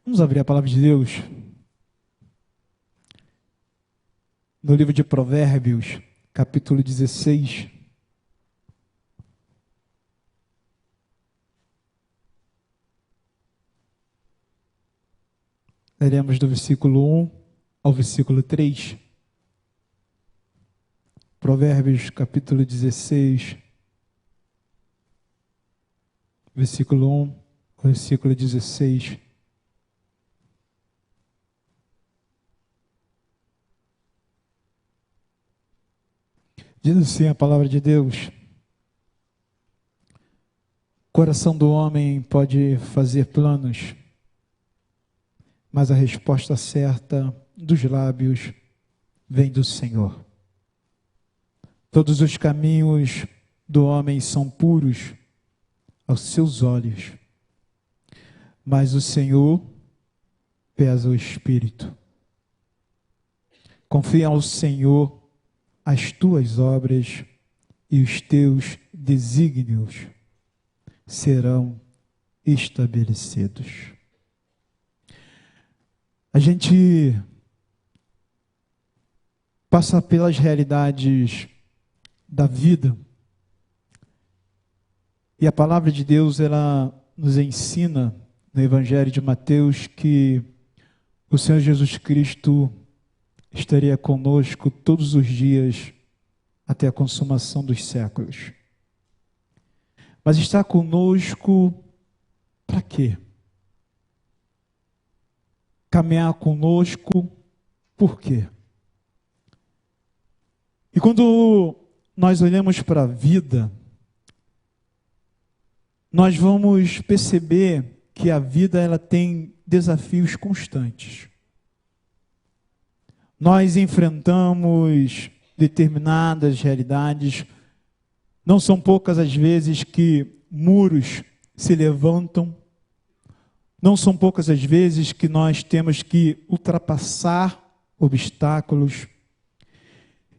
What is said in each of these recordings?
Vamos abrir a palavra de Deus no livro de Provérbios, capítulo 16. Leremos do versículo 1 ao versículo 3. Provérbios, capítulo 16, versículo 1 ao versículo 16. Diz assim a palavra de Deus: o coração do homem pode fazer planos, mas a resposta certa dos lábios vem do Senhor. Todos os caminhos do homem são puros aos seus olhos, mas o Senhor pesa o espírito. Confia ao Senhor as tuas obras e os teus desígnios serão estabelecidos. A gente passa pelas realidades da vida e a palavra de Deus, ela nos ensina no Evangelho de Mateus que o Senhor Jesus Cristo estaria conosco todos os dias até a consumação dos séculos. Mas está conosco para quê? Caminhar conosco por quê? E quando nós olhamos para a vida, nós vamos perceber que a vida ela tem desafios constantes. Nós enfrentamos determinadas realidades, não são poucas as vezes que muros se levantam, não são poucas as vezes que nós temos que ultrapassar obstáculos.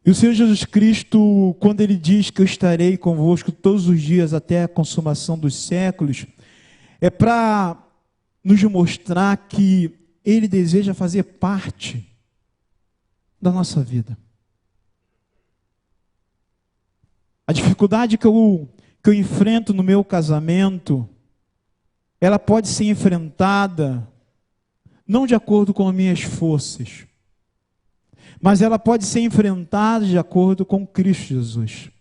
E o Senhor Jesus Cristo, quando Ele diz que eu estarei convosco todos os dias até a consumação dos séculos, é para nos mostrar que Ele deseja fazer parte da nossa vida. A dificuldade que eu enfrento no meu casamento, ela pode ser enfrentada não de acordo com as minhas forças, mas ela pode ser enfrentada de acordo com Cristo Jesus.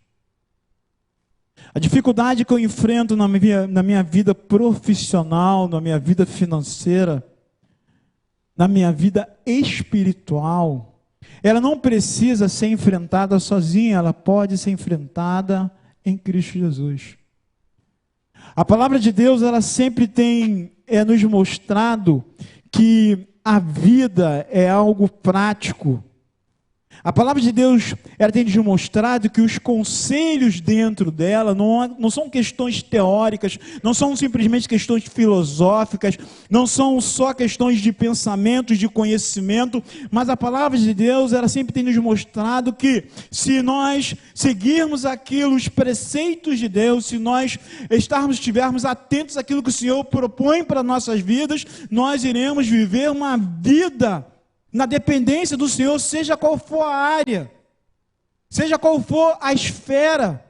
A dificuldade que eu enfrento na minha vida profissional, na minha vida financeira, na minha vida espiritual, ela não precisa ser enfrentada sozinha, ela pode ser enfrentada em Cristo Jesus. A palavra de Deus, ela sempre tem nos mostrado que a vida é algo prático. A palavra de Deus, ela tem nos mostrado que os conselhos dentro dela não são questões teóricas, não são simplesmente questões filosóficas, não são só questões de pensamentos, de conhecimento, mas a palavra de Deus, ela sempre tem nos mostrado que se nós seguirmos aquilo, os preceitos de Deus, se nós estivermos atentos àquilo que o Senhor propõe para nossas vidas, nós iremos viver uma vida na dependência do Senhor, seja qual for a área, seja qual for a esfera.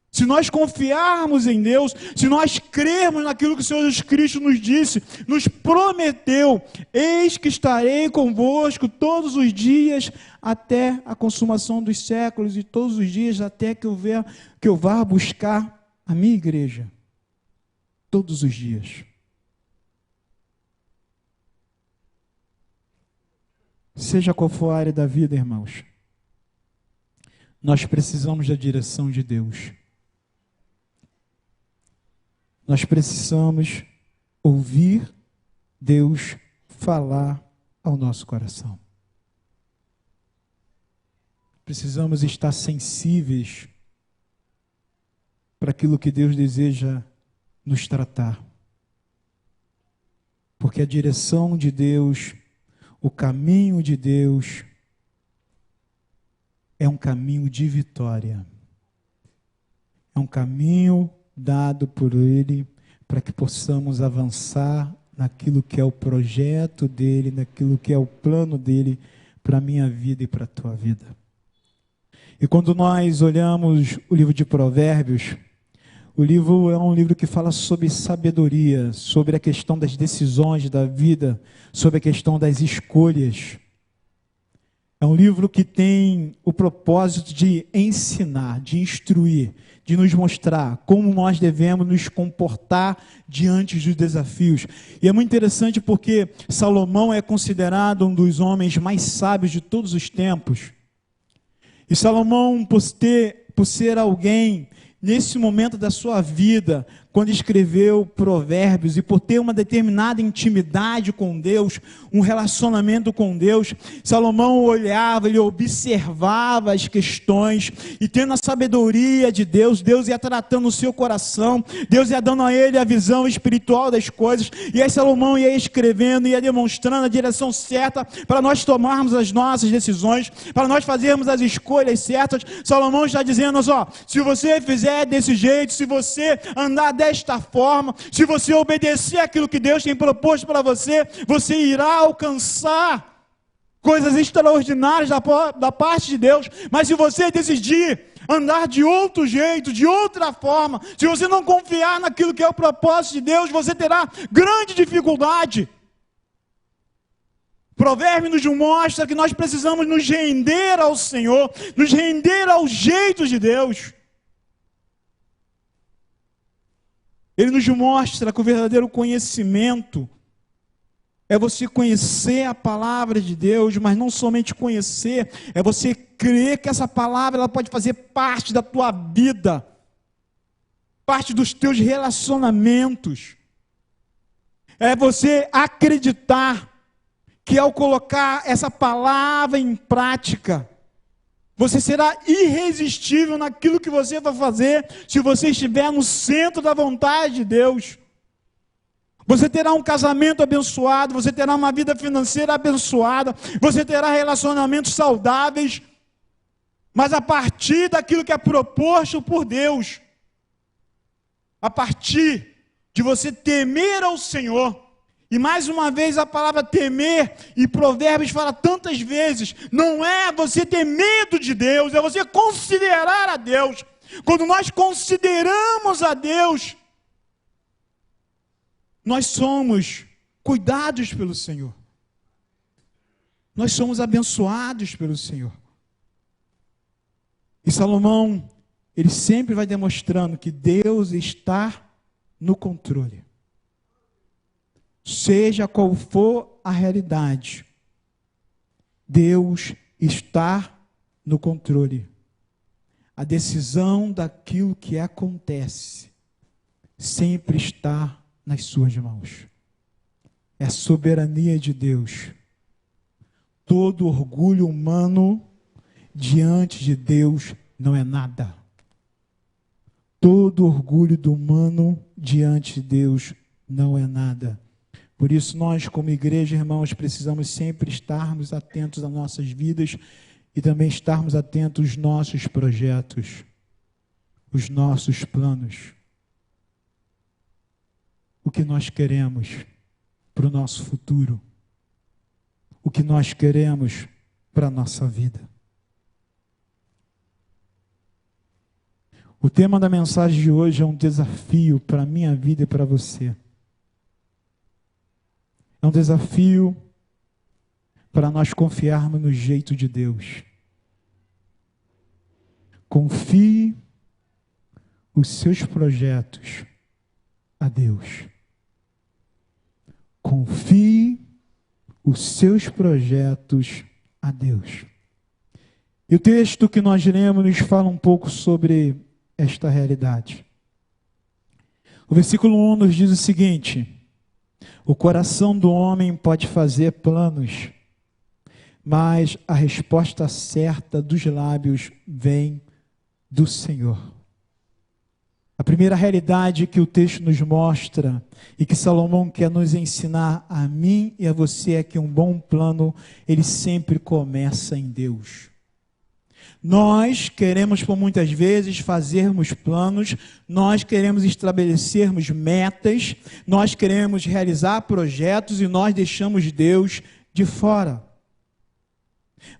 Se nós confiarmos em Deus, se nós crermos naquilo que o Senhor Jesus Cristo nos disse, nos prometeu: eis que estarei convosco todos os dias até a consumação dos séculos, e todos os dias até que eu vá buscar a minha igreja. Todos os dias. Seja qual for a área da vida, irmãos, nós precisamos da direção de Deus. Nós precisamos ouvir Deus falar ao nosso coração. Precisamos estar sensíveis para aquilo que Deus deseja nos tratar. Porque a direção de Deus, o caminho de Deus é um caminho de vitória. É um caminho dado por Ele para que possamos avançar naquilo que é o projeto dele, naquilo que é o plano dele para a minha vida e para a tua vida. E quando nós olhamos o livro de Provérbios, o livro é um livro que fala sobre sabedoria, sobre a questão das decisões da vida, sobre a questão das escolhas. É um livro que tem o propósito de ensinar, de instruir, de nos mostrar como nós devemos nos comportar diante dos desafios. E é muito interessante porque Salomão é considerado um dos homens mais sábios de todos os tempos. E Salomão, por ser alguém, nesse momento da sua vida, quando escreveu Provérbios, e por ter uma determinada intimidade com Deus, um relacionamento com Deus, Salomão olhava, ele observava as questões, e tendo a sabedoria de Deus, Deus ia tratando o seu coração, Deus ia dando a ele a visão espiritual das coisas, e aí Salomão ia escrevendo, ia demonstrando a direção certa, para nós tomarmos as nossas decisões, para nós fazermos as escolhas certas. Salomão está dizendo, ó, se você fizer desse jeito, se você andar desta forma, se você obedecer aquilo que Deus tem proposto para você, você irá alcançar coisas extraordinárias da parte de Deus. Mas se você decidir andar de outro jeito, de outra forma, se você não confiar naquilo que é o propósito de Deus, você terá grande dificuldade. Provérbio nos mostra que nós precisamos nos render ao Senhor, nos render aos jeitos de Deus. Ele nos mostra que o verdadeiro conhecimento é você conhecer a palavra de Deus, mas não somente conhecer, é você crer que essa palavra ela pode fazer parte da tua vida, parte dos teus relacionamentos. É você acreditar que ao colocar essa palavra em prática, você será irresistível naquilo que você vai fazer, se você estiver no centro da vontade de Deus. Você terá um casamento abençoado, você terá uma vida financeira abençoada, você terá relacionamentos saudáveis, mas a partir daquilo que é proposto por Deus, a partir de você temer ao Senhor. E mais uma vez a palavra temer, e Provérbios fala tantas vezes, não é você ter medo de Deus, é você considerar a Deus. Quando nós consideramos a Deus, nós somos cuidados pelo Senhor. Nós somos abençoados pelo Senhor. E Salomão, ele sempre vai demonstrando que Deus está no controle. Seja qual for a realidade, Deus está no controle. A decisão daquilo que acontece sempre está nas suas mãos. É a soberania de Deus. Todo orgulho humano diante de Deus não é nada. Todo orgulho do humano diante de Deus não é nada. Por isso nós, como igreja, irmãos, precisamos sempre estarmos atentos às nossas vidas e também estarmos atentos aos nossos projetos, os nossos planos. O que nós queremos para o nosso futuro, o que nós queremos para a nossa vida. O tema da mensagem de hoje é um desafio para a minha vida e para você. É um desafio para nós confiarmos no jeito de Deus. Confie os seus projetos a Deus. Confie os seus projetos a Deus. E o texto que nós lemos nos fala um pouco sobre esta realidade. O versículo 1 nos diz o seguinte: o coração do homem pode fazer planos, mas a resposta certa dos lábios vem do Senhor. A primeira realidade que o texto nos mostra e que Salomão quer nos ensinar a mim e a você é que um bom plano, ele sempre começa em Deus. Nós queremos, por muitas vezes, fazermos planos, nós queremos estabelecermos metas, nós queremos realizar projetos e nós deixamos Deus de fora.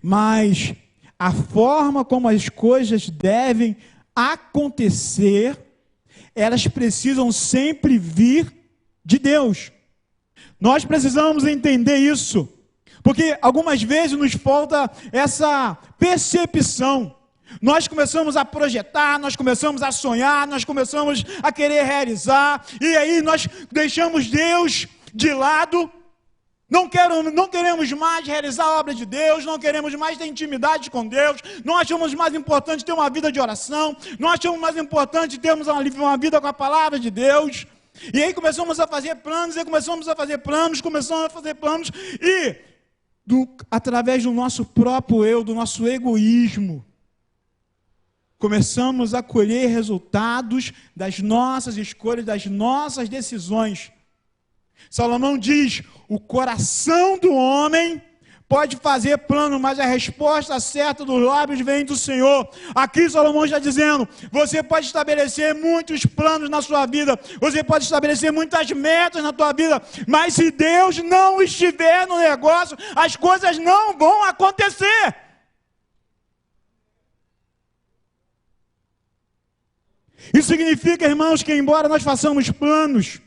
Mas a forma como as coisas devem acontecer, elas precisam sempre vir de Deus. Nós precisamos entender isso, porque algumas vezes nos falta essa percepção. Nós começamos a projetar, nós começamos a sonhar, nós começamos a querer realizar, e aí nós deixamos Deus de lado. Não queremos mais realizar a obra de Deus, não queremos mais ter intimidade com Deus, não achamos mais importante ter uma vida de oração, não achamos mais importante termos uma vida com a palavra de Deus. E aí começamos a fazer planos, e através do nosso próprio eu, do nosso egoísmo, começamos a colher resultados das nossas escolhas, das nossas decisões. Salomão diz: o coração do homem pode fazer plano, mas a resposta certa dos lábios vem do Senhor. Aqui Salomão está dizendo: você pode estabelecer muitos planos na sua vida, você pode estabelecer muitas metas na tua vida, mas se Deus não estiver no negócio, as coisas não vão acontecer. Isso significa, irmãos, que embora nós façamos planos,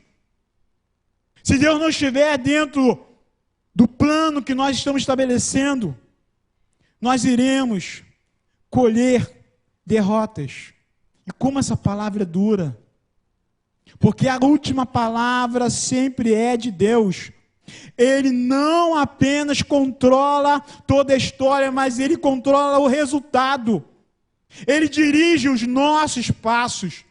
se Deus não estiver dentro do plano que nós estamos estabelecendo, nós iremos colher derrotas. E como essa palavra é dura, porque a última palavra sempre é de Deus. Ele não apenas controla toda a história, mas Ele controla o resultado. Ele dirige os nossos passos.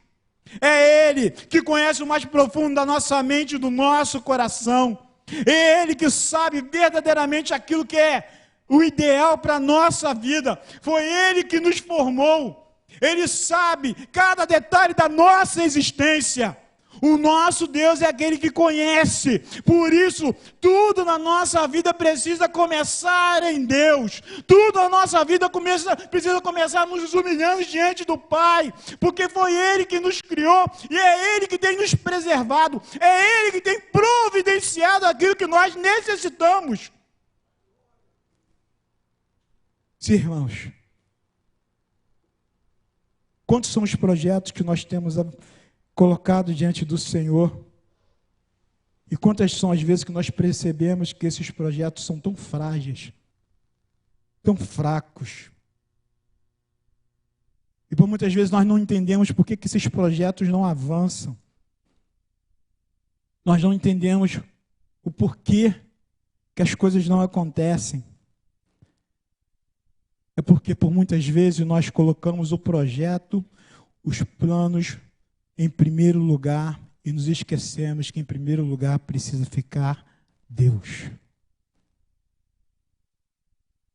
É Ele que conhece o mais profundo da nossa mente e do nosso coração. É Ele que sabe verdadeiramente aquilo que é o ideal para a nossa vida. Foi Ele que nos formou. Ele sabe cada detalhe da nossa existência. O nosso Deus é aquele que conhece. Por isso, tudo na nossa vida precisa começar em Deus. Tudo na nossa vida precisa começar nos humilhando diante do Pai. Porque foi Ele que nos criou e é Ele que tem nos preservado. É Ele que tem providenciado aquilo que nós necessitamos. Sim, irmãos. Quantos são os projetos que nós temos colocado diante do Senhor? E quantas são as vezes que nós percebemos que esses projetos são tão frágeis, tão fracos. E por muitas vezes nós não entendemos por que esses projetos não avançam. Nós não entendemos o porquê que as coisas não acontecem. É porque por muitas vezes nós colocamos o projeto, os planos em primeiro lugar e nos esquecemos que em primeiro lugar precisa ficar Deus.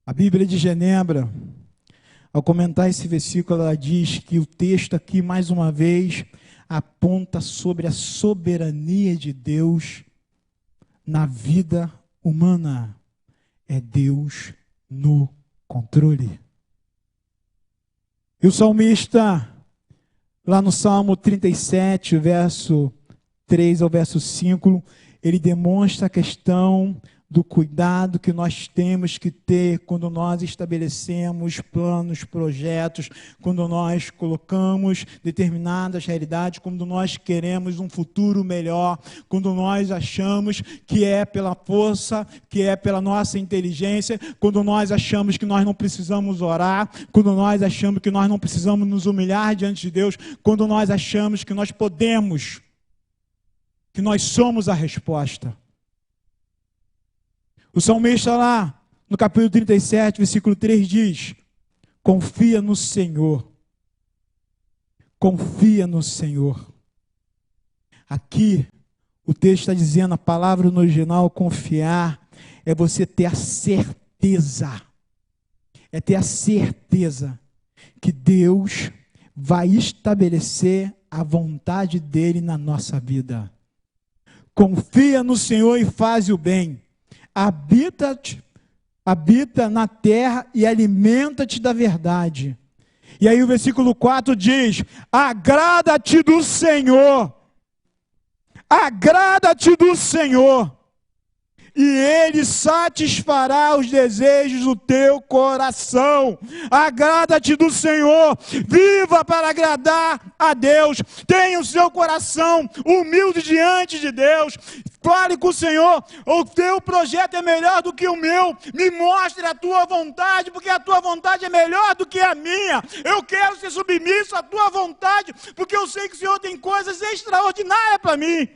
A Bíblia de Genebra, ao comentar esse versículo, ela diz que o texto aqui, mais uma vez, aponta sobre a soberania de Deus na vida humana. É Deus no controle. E o salmista, lá no Salmo 37, verso 3 ao verso 5, ele demonstra a questão do cuidado que nós temos que ter quando nós estabelecemos planos, projetos, quando nós colocamos determinadas realidades, quando nós queremos um futuro melhor, quando nós achamos que é pela força, que é pela nossa inteligência, quando nós achamos que nós não precisamos orar, quando nós achamos que nós não precisamos nos humilhar diante de Deus, quando nós achamos que nós podemos, que nós somos a resposta. O salmista lá, no capítulo 37, versículo 3 diz: confia no Senhor. Confia no Senhor. Aqui, o texto está dizendo, a palavra no original, confiar, é você ter a certeza. É ter a certeza que Deus vai estabelecer a vontade dele na nossa vida. Confia no Senhor e faz o bem. habita na terra e alimenta-te da verdade. E aí o versículo 4 diz: agrada-te do Senhor, agrada-te do Senhor, e Ele satisfará os desejos do teu coração. Agrada-te do Senhor, viva para agradar a Deus, tenha o seu coração humilde diante de Deus, fale com o Senhor: o teu projeto é melhor do que o meu, me mostre a tua vontade, porque a tua vontade é melhor do que a minha. Eu quero ser submisso à tua vontade, porque eu sei que o Senhor tem coisas extraordinárias para mim.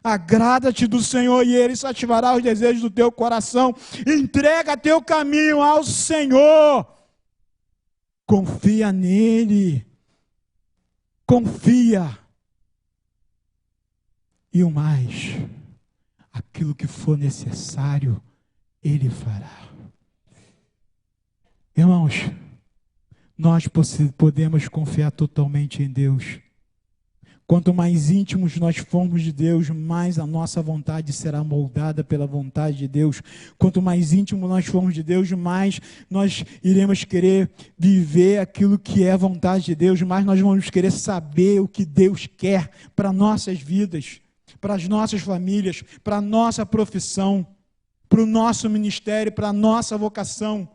Agrada-te do Senhor e Ele satisfará os desejos do teu coração. Entrega teu caminho ao Senhor. Confia nele. Confia. E o mais, aquilo que for necessário, Ele fará. Irmãos, nós podemos confiar totalmente em Deus. Quanto mais íntimos nós formos de Deus, mais a nossa vontade será moldada pela vontade de Deus. Quanto mais íntimos nós formos de Deus, mais nós iremos querer viver aquilo que é a vontade de Deus, mais nós vamos querer saber o que Deus quer para nossas vidas, para as nossas famílias, para a nossa profissão, para o nosso ministério, para a nossa vocação.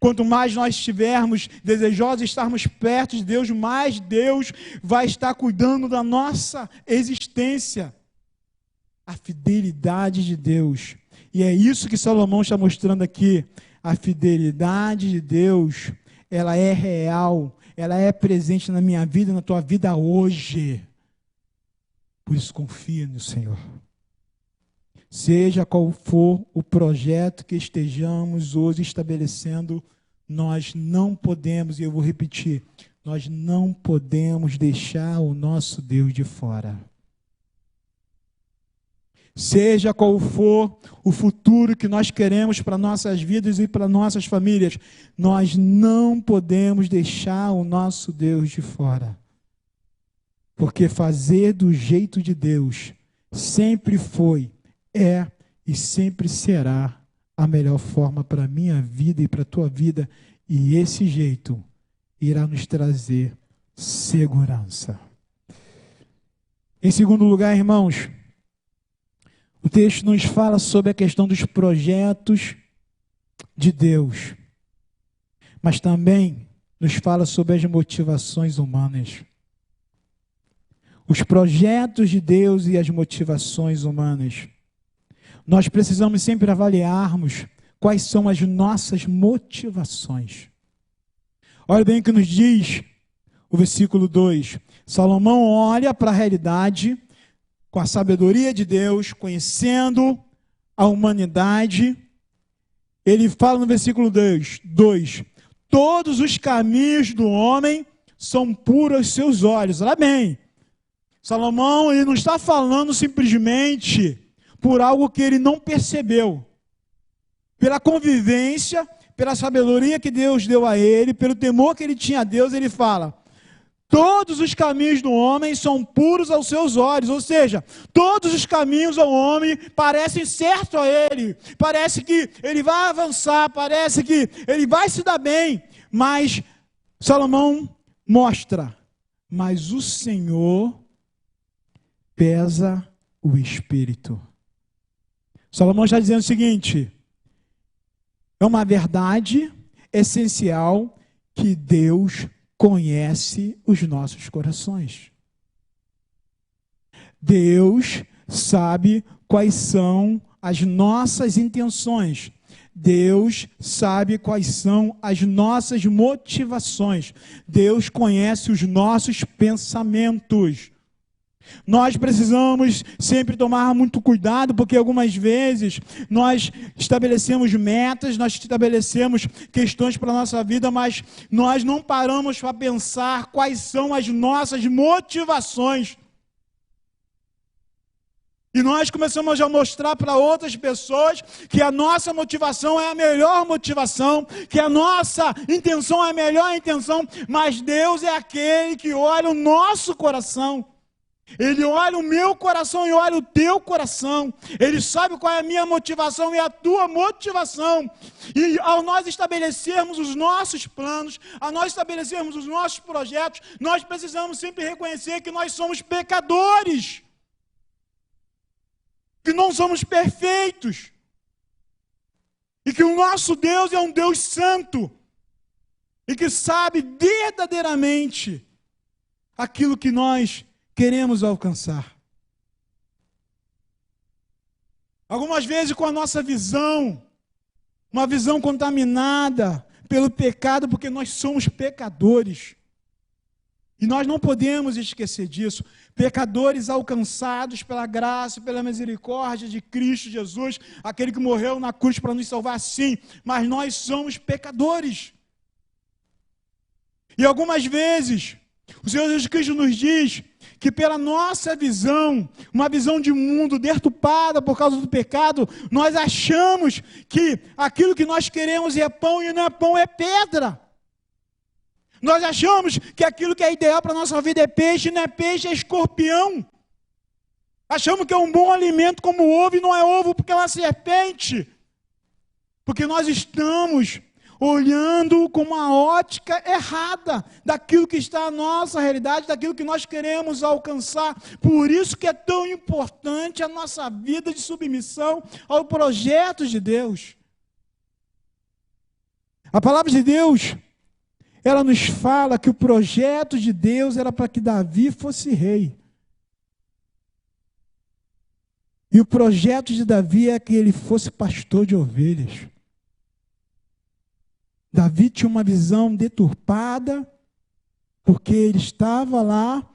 Quanto mais nós estivermos desejosos de estarmos perto de Deus, mais Deus vai estar cuidando da nossa existência. A fidelidade de Deus. E é isso que Salomão está mostrando aqui. A fidelidade de Deus, ela é real, ela é presente na minha vida, na tua vida hoje. Por isso confia no Senhor. Seja qual for o projeto que estejamos hoje estabelecendo, nós não podemos, e eu vou repetir, nós não podemos deixar o nosso Deus de fora. Seja qual for o futuro que nós queremos para nossas vidas e para nossas famílias, nós não podemos deixar o nosso Deus de fora. Porque fazer do jeito de Deus sempre foi, é e sempre será a melhor forma para a minha vida e para a tua vida, e esse jeito irá nos trazer segurança. Em segundo lugar, irmãos, o texto nos fala sobre a questão dos projetos de Deus, mas também nos fala sobre as motivações humanas. Os projetos de Deus e as motivações humanas. Nós precisamos sempre avaliarmos quais são as nossas motivações. Olha bem o que nos diz o versículo 2. Salomão olha para a realidade com a sabedoria de Deus, conhecendo a humanidade. Ele fala no versículo 2: todos os caminhos do homem são puros aos seus olhos. Olha bem, Salomão ele não está falando simplesmente por algo que ele não percebeu. Pela convivência, pela sabedoria que Deus deu a ele, pelo temor que ele tinha a Deus, ele fala: todos os caminhos do homem são puros aos seus olhos. Ou seja, todos os caminhos ao homem parecem certos a ele. Parece que ele vai avançar, parece que ele vai se dar bem. Mas Salomão mostra: mas o Senhor pesa o espírito. Salomão está dizendo o seguinte: é uma verdade essencial que Deus conhece os nossos corações. Deus sabe quais são as nossas intenções. Deus sabe quais são as nossas motivações. Deus conhece os nossos pensamentos. Nós precisamos sempre tomar muito cuidado, porque algumas vezes nós estabelecemos metas, nós estabelecemos questões para a nossa vida, mas nós não paramos para pensar quais são as nossas motivações. E nós começamos a mostrar para outras pessoas que a nossa motivação é a melhor motivação, que a nossa intenção é a melhor intenção, mas Deus é aquele que olha o nosso coração. Ele olha o meu coração e olha o teu coração. Ele sabe qual é a minha motivação e a tua motivação. E ao nós estabelecermos os nossos planos, ao nós estabelecermos os nossos projetos, nós precisamos sempre reconhecer que nós somos pecadores. Que não somos perfeitos. E que o nosso Deus é um Deus santo. E que sabe verdadeiramente aquilo que nós queremos alcançar. Algumas vezes com a nossa visão, uma visão contaminada pelo pecado, porque nós somos pecadores. E nós não podemos esquecer disso. Pecadores alcançados pela graça, pela misericórdia de Cristo Jesus, aquele que morreu na cruz para nos salvar, sim, mas nós somos pecadores. E algumas vezes, o Senhor Jesus Cristo nos diz que pela nossa visão, uma visão de mundo deturpada por causa do pecado, nós achamos que aquilo que nós queremos é pão e não é pão, é pedra. Nós achamos que aquilo que é ideal para a nossa vida é peixe, e não é peixe, é escorpião. Achamos que é um bom alimento como ovo e não é ovo porque é uma serpente. Porque nós estamos olhando com uma ótica errada daquilo que está na nossa realidade, daquilo que nós queremos alcançar. Por isso que é tão importante a nossa vida de submissão ao projeto de Deus. A palavra de Deus, ela nos fala que o projeto de Deus era para que Davi fosse rei. E o projeto de Davi é que ele fosse pastor de ovelhas. Davi tinha uma visão deturpada, porque ele estava lá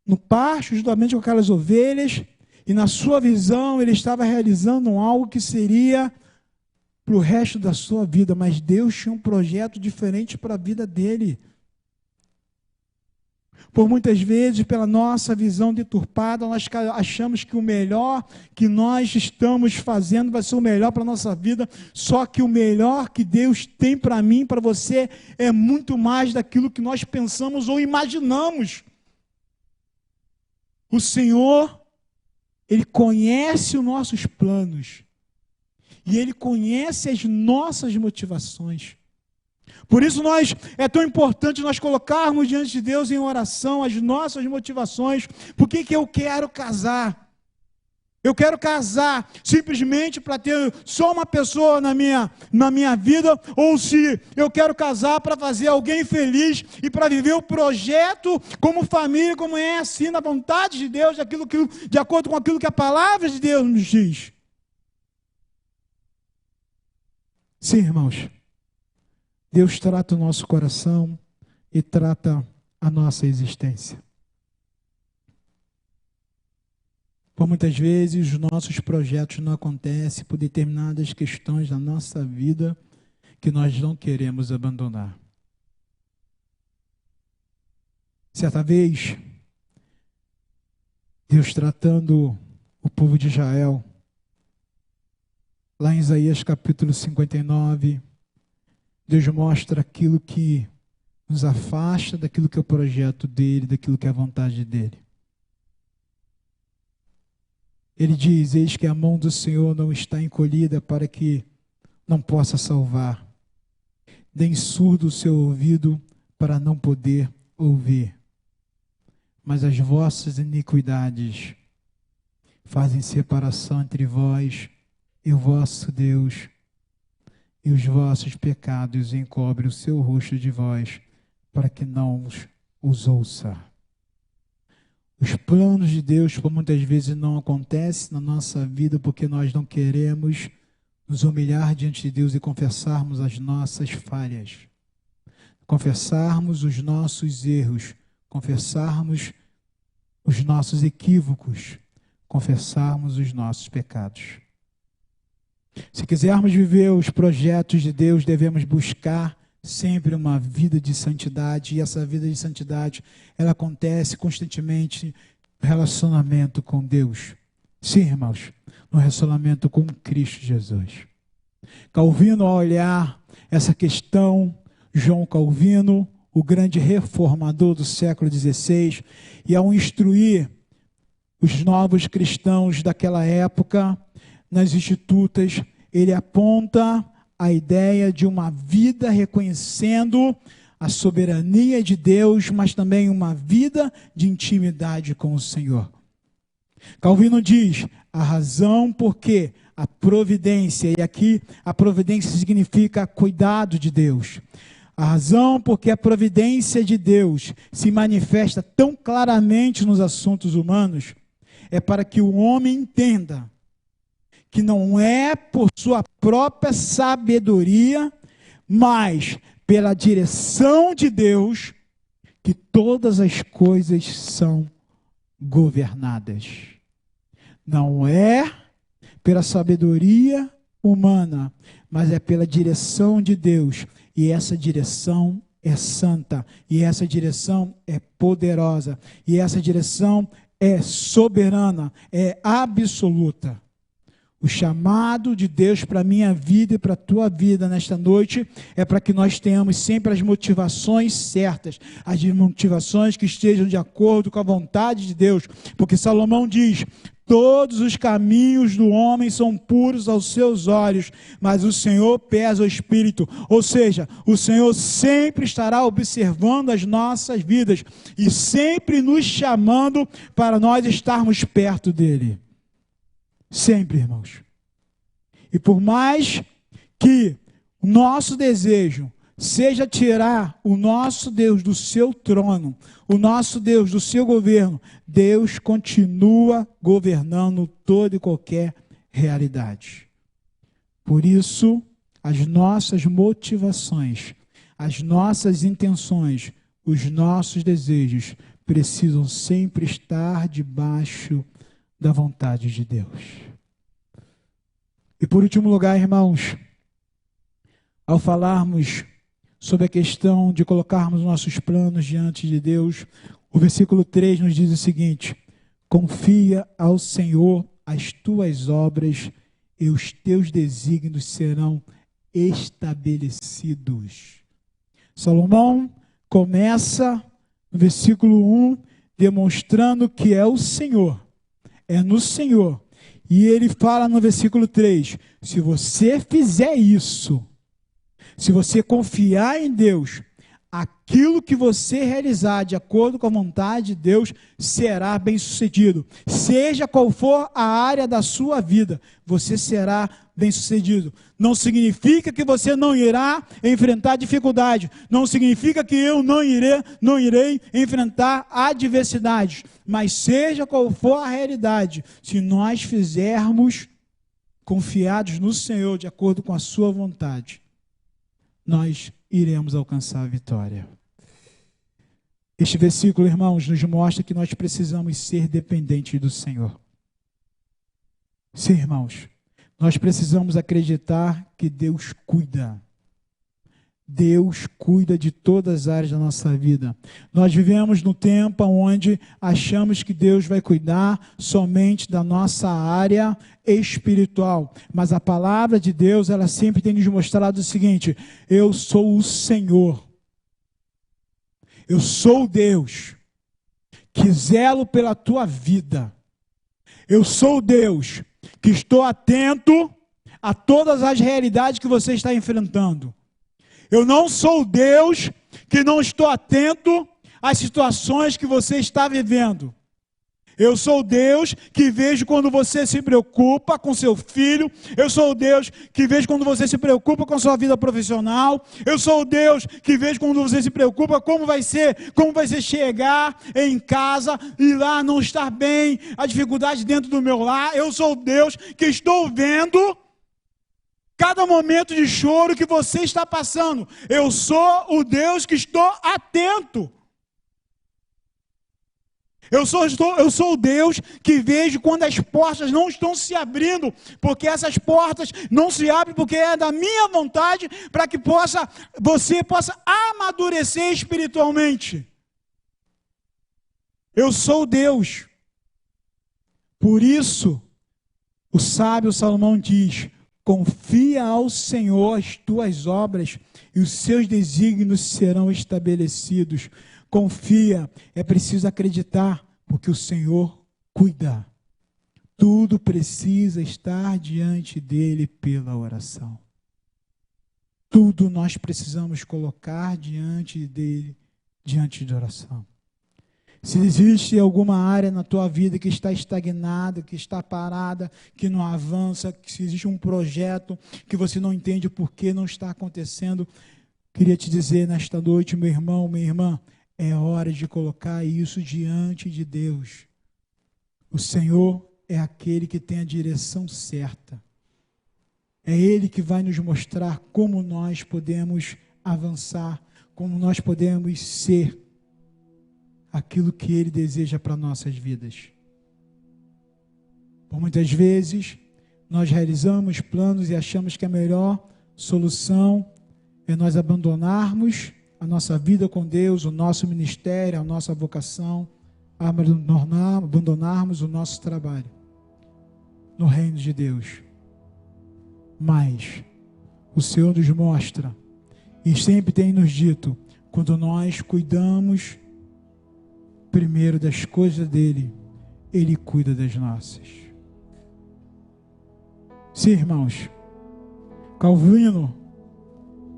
no pasto, juntamente com aquelas ovelhas, e na sua visão ele estava realizando algo que seria para o resto da sua vida, mas Deus tinha um projeto diferente para a vida dele. Por muitas vezes, pela nossa visão deturpada, nós achamos que o melhor que nós estamos fazendo vai ser o melhor para a nossa vida, só que o melhor que Deus tem para mim, para você, é muito mais daquilo que nós pensamos ou imaginamos. O Senhor, Ele conhece os nossos planos, e Ele conhece as nossas motivações. Por isso é tão importante nós colocarmos diante de Deus em oração as nossas motivações. Por que eu quero casar? Eu quero casar simplesmente para ter só uma pessoa na minha vida, ou se eu quero casar para fazer alguém feliz e para viver o projeto como família, como é assim na vontade de Deus, de acordo com aquilo que a palavra de Deus nos diz. Sim, irmãos. Deus trata o nosso coração e trata a nossa existência. Por muitas vezes, os nossos projetos não acontecem por determinadas questões da nossa vida que nós não queremos abandonar. Certa vez, Deus tratando o povo de Israel, lá em Isaías capítulo 59, Deus mostra aquilo que nos afasta daquilo que é o projeto dele, daquilo que é a vontade dele. Ele diz: eis que a mão do Senhor não está encolhida para que não possa salvar, nem surdo o seu ouvido para não poder ouvir. Mas as vossas iniquidades fazem separação entre vós e o vosso Deus, e os vossos pecados encobrem o seu rosto de vós, para que não os ouça. Os planos de Deus, por muitas vezes, não acontecem na nossa vida, porque nós não queremos nos humilhar diante de Deus e confessarmos as nossas falhas, confessarmos os nossos erros, confessarmos os nossos equívocos, confessarmos os nossos pecados. Se quisermos viver os projetos de Deus, devemos buscar sempre uma vida de santidade, e essa vida de santidade, ela acontece constantemente no relacionamento com Deus. Sim, irmãos, no relacionamento com Cristo Jesus. Calvino, ao olhar essa questão, João Calvino, o grande reformador do século XVI, e ao instruir os novos cristãos daquela época, nas institutas, ele aponta a ideia de uma vida reconhecendo a soberania de Deus, mas também uma vida de intimidade com o Senhor. Calvino diz, a razão porque a providência, e aqui a providência significa cuidado de Deus. A razão porque a providência de Deus se manifesta tão claramente nos assuntos humanos é para que o homem entenda que não é por sua própria sabedoria, mas pela direção de Deus que todas as coisas são governadas. Não é pela sabedoria humana, mas é pela direção de Deus. E essa direção é santa, e essa direção é poderosa, e essa direção é soberana, é absoluta. O chamado de Deus para a minha vida e para a tua vida nesta noite é para que nós tenhamos sempre as motivações certas, as motivações que estejam de acordo com a vontade de Deus, porque Salomão diz, todos os caminhos do homem são puros aos seus olhos, mas o Senhor pesa o espírito, ou seja, o Senhor sempre estará observando as nossas vidas e sempre nos chamando para nós estarmos perto dele. Sempre, irmãos. E por mais que o nosso desejo seja tirar o nosso Deus do seu trono, o nosso Deus do seu governo, Deus continua governando toda e qualquer realidade. Por isso, as nossas motivações, as nossas intenções, os nossos desejos precisam sempre estar debaixo da vontade de Deus. E por último lugar, irmãos, ao falarmos sobre a questão de colocarmos nossos planos diante de Deus, o versículo 3 nos diz o seguinte: confia ao Senhor as tuas obras e os teus desígnios serão estabelecidos. Salomão começa no versículo 1 demonstrando que é o Senhor, é no Senhor. E ele fala no versículo 3, se você fizer isso, se você confiar em Deus, aquilo que você realizar de acordo com a vontade de Deus será bem sucedido. Seja qual for a área da sua vida, você será bem sucedido. Não significa que você não irá enfrentar dificuldade. Não significa que eu não irei enfrentar adversidades. Mas seja qual for a realidade, se nós fizermos confiados no Senhor de acordo com a sua vontade, nós iremos alcançar a vitória. Este versículo, irmãos, nos mostra que nós precisamos ser dependentes do Senhor. Sim, irmãos, nós precisamos acreditar que Deus cuida. Deus cuida de todas as áreas da nossa vida. Nós vivemos num tempo onde achamos que Deus vai cuidar somente da nossa área espiritual. Mas a palavra de Deus, ela sempre tem nos mostrado o seguinte: eu sou o Senhor. Eu sou o Deus que zelo pela tua vida. Eu sou o Deus que estou atento a todas as realidades que você está enfrentando. Eu não sou o Deus que não estou atento às situações que você está vivendo. Eu sou o Deus que vejo quando você se preocupa com seu filho. Eu sou o Deus que vejo quando você se preocupa com sua vida profissional. Eu sou o Deus que vejo quando você se preocupa como vai ser chegar em casa e lá não estar bem, a dificuldade dentro do meu lar. Eu sou o Deus que estou vendo cada momento de choro que você está passando. Eu sou o Deus que estou atento. Eu sou o Deus que vejo quando as portas não estão se abrindo, porque essas portas não se abrem porque é da minha vontade, para que você possa amadurecer espiritualmente. Eu sou Deus. Por isso, o sábio Salomão diz: confia ao Senhor as tuas obras e os seus desígnios serão estabelecidos. Confia, é preciso acreditar, porque o Senhor cuida. Tudo precisa estar diante dele pela oração. Tudo nós precisamos colocar diante dele, diante de oração. Se existe alguma área na tua vida que está estagnada, que está parada, que não avança, que se existe um projeto que você não entende por que não está acontecendo, queria te dizer nesta noite, meu irmão, minha irmã, é hora de colocar isso diante de Deus. O Senhor é aquele que tem a direção certa. É Ele que vai nos mostrar como nós podemos avançar, como nós podemos ser aquilo que Ele deseja para nossas vidas. Por muitas vezes, nós realizamos planos e achamos que a melhor solução é nós abandonarmos a nossa vida com Deus, o nosso ministério, a nossa vocação, abandonarmos o nosso trabalho no reino de Deus. Mas o Senhor nos mostra e sempre tem nos dito, quando nós cuidamos primeiro das coisas dele, Ele cuida das nossas. Sim, irmãos, Calvino,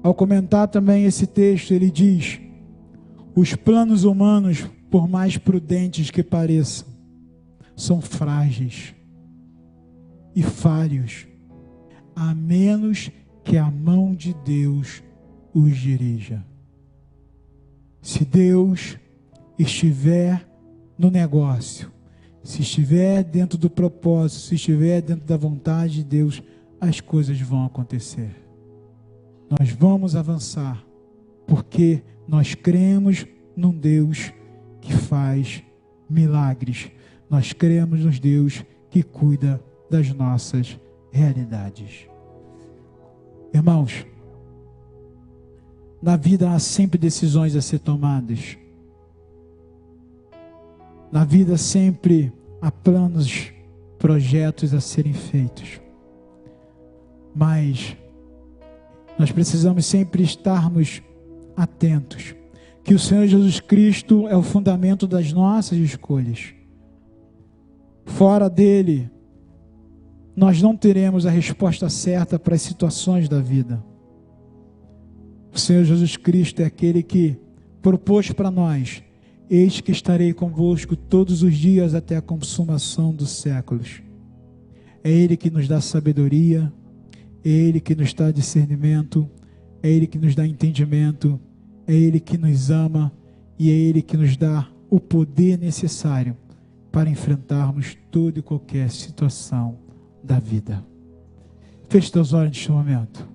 ao comentar também esse texto, ele diz: os planos humanos, por mais prudentes que pareçam, são frágeis e falhos, a menos que a mão de Deus os dirija. Se Deus estiver no negócio, se estiver dentro do propósito, se estiver dentro da vontade de Deus, as coisas vão acontecer. Nós vamos avançar, porque nós cremos num Deus que faz milagres. Nós cremos num Deus que cuida das nossas realidades. Irmãos, na vida há sempre decisões a ser tomadas. Na vida sempre há planos, projetos a serem feitos. Mas nós precisamos sempre estarmos atentos, que o Senhor Jesus Cristo é o fundamento das nossas escolhas. Fora dele, nós não teremos a resposta certa para as situações da vida. O Senhor Jesus Cristo é aquele que propôs para nós: eis que estarei convosco todos os dias até a consumação dos séculos. É Ele que nos dá sabedoria, é Ele que nos dá discernimento, é Ele que nos dá entendimento, é Ele que nos ama e é Ele que nos dá o poder necessário para enfrentarmos toda e qualquer situação da vida. Feche teus olhos neste momento.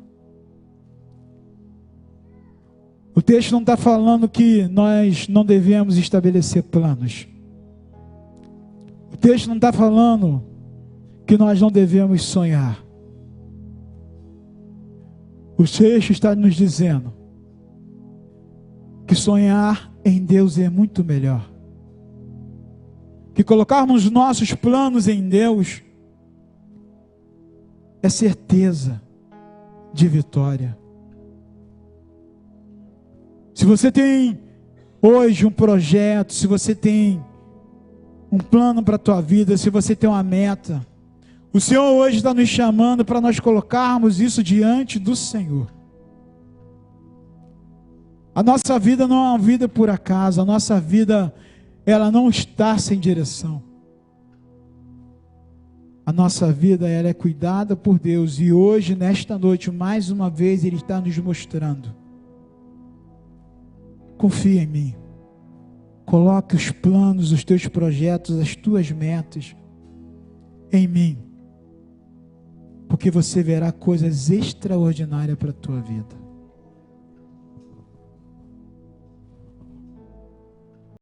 O texto não está falando que nós não devemos estabelecer planos. O texto não está falando que nós não devemos sonhar. O texto está nos dizendo que sonhar em Deus é muito melhor. Que colocarmos nossos planos em Deus é certeza de vitória. Se você tem hoje um projeto, se você tem um plano para a tua vida, se você tem uma meta, o Senhor hoje está nos chamando para nós colocarmos isso diante do Senhor. A nossa vida não é uma vida por acaso, a nossa vida, ela não está sem direção. A nossa vida, ela é cuidada por Deus, e hoje, nesta noite, mais uma vez, Ele está nos mostrando: confia em mim, coloque os planos, os teus projetos, as tuas metas em mim, porque você verá coisas extraordinárias para a tua vida.